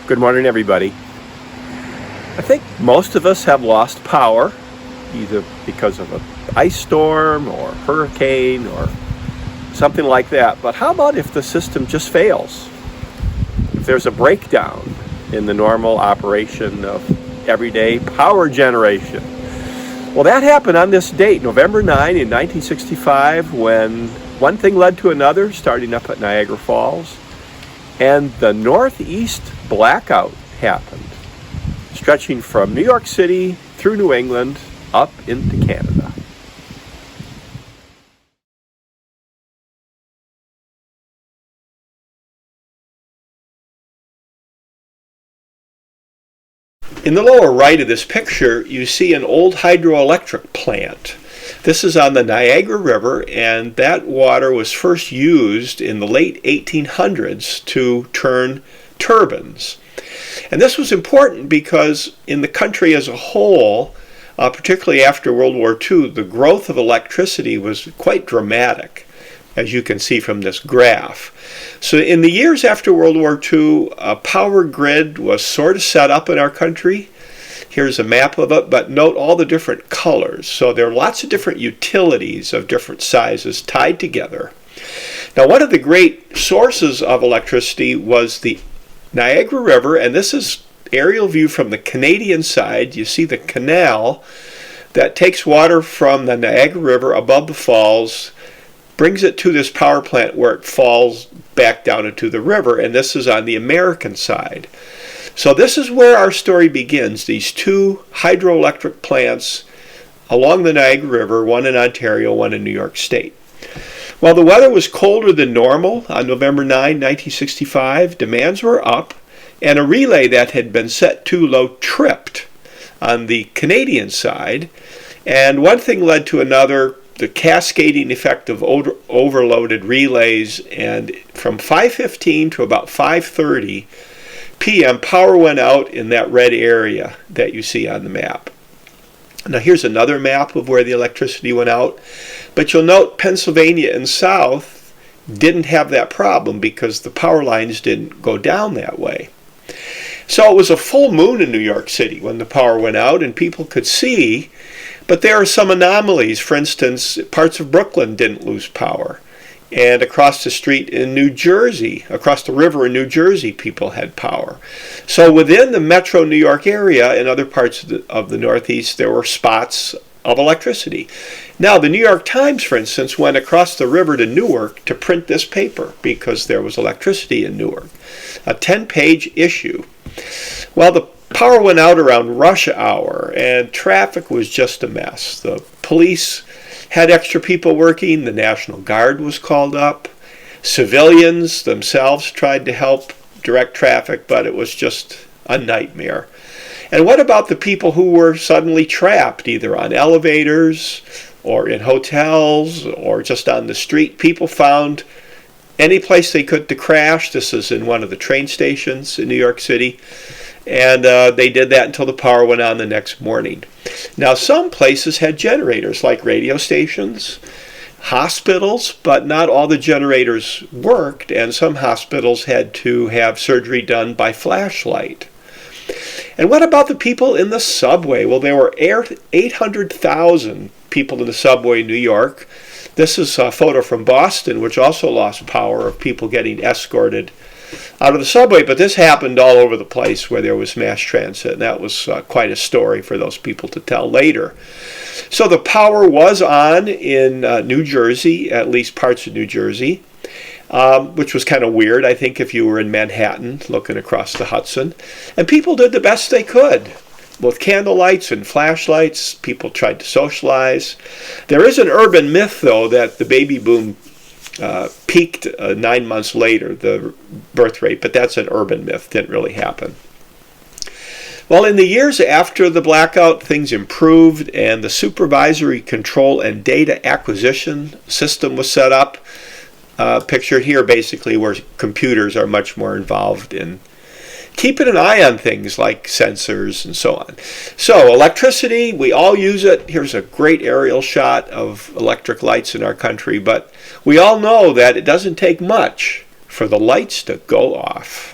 Good morning, everybody. I think most of us have lost power, either because of an ice storm or hurricane or something like that. But how about if the system just fails? If there's a breakdown in the normal operation of everyday power generation? Well, that happened on this date, November 9 in 1965, when one thing led to another, starting up at Niagara Falls, and the Northeast Blackout happened, stretching from New York City through New England up into Canada. In the lower right of this picture, you see an old hydroelectric plant. This is on the Niagara River, and that water was first used in the late 1800s to turn turbines. And this was important because in the country as a whole, particularly after World War II, the growth of electricity was quite dramatic, as you can see from this graph. So in the years after World War II, a power grid was sort of set up in our country. Here's a map of it, but note all the different colors. So there are lots of different utilities of different sizes tied together. Now, one of the great sources of electricity was the Niagara River, and this is aerial view from the Canadian side. You see the canal that takes water from the Niagara River above the falls, brings it to this power plant where it falls back down into the river, and this is on the American side. So this is where our story begins, these two hydroelectric plants along the Niagara River, one in Ontario, one in New York State. While the weather was colder than normal on November 9, 1965, demands were up, and a relay that had been set too low tripped on the Canadian side, and one thing led to another, the cascading effect of overloaded relays, and from 5:15 to about 5:30 p.m., power went out in that red area that you see on the map. Now here's another map of where the electricity went out, but you'll note Pennsylvania and South didn't have that problem because the power lines didn't go down that way. So it was a full moon in New York City when the power went out and people could see, but there are some anomalies. For instance, parts of Brooklyn didn't lose power. And across the street in New Jersey, across the river in New Jersey, people had power. So within the metro New York area and other parts of the Northeast, there were spots of electricity. Now, the New York Times, for instance, went across the river to Newark to print this paper because there was electricity in Newark. A 10-page issue. Well, the power went out around rush hour, and traffic was just a mess. The police had extra people working. The National Guard was called up. Civilians themselves tried to help direct traffic, but it was just a nightmare. And what about the people who were suddenly trapped, either on elevators or in hotels or just on the street? People found any place they could to crash. This is in one of the train stations in New York City. And they did that until the power went on the next morning. Now, some places had generators, like radio stations, hospitals, but not all the generators worked, and some hospitals had to have surgery done by flashlight. And what about the people in the subway? Well, there were 800,000 people in the subway in New York. This is a photo from Boston, which also lost power, of people getting escorted out of the subway, but this happened all over the place where there was mass transit, and that was quite a story for those people to tell later. So the power was on in New Jersey, at least parts of New Jersey, which was kind of weird, I think, if you were in Manhattan looking across the Hudson. And people did the best they could. With candle lights and flashlights, people tried to socialize. There is an urban myth, though, that the baby boom peaked 9 months later, the birth rate, but that's an urban myth, didn't really happen. Well, in the years after the blackout, things improved, and the supervisory control and data acquisition system was set up. Pictured here, basically, where computers are much more involved in keeping an eye on things like sensors and so on. So electricity, we all use it. Here's a great aerial shot of electric lights in our country, but we all know that it doesn't take much for the lights to go off.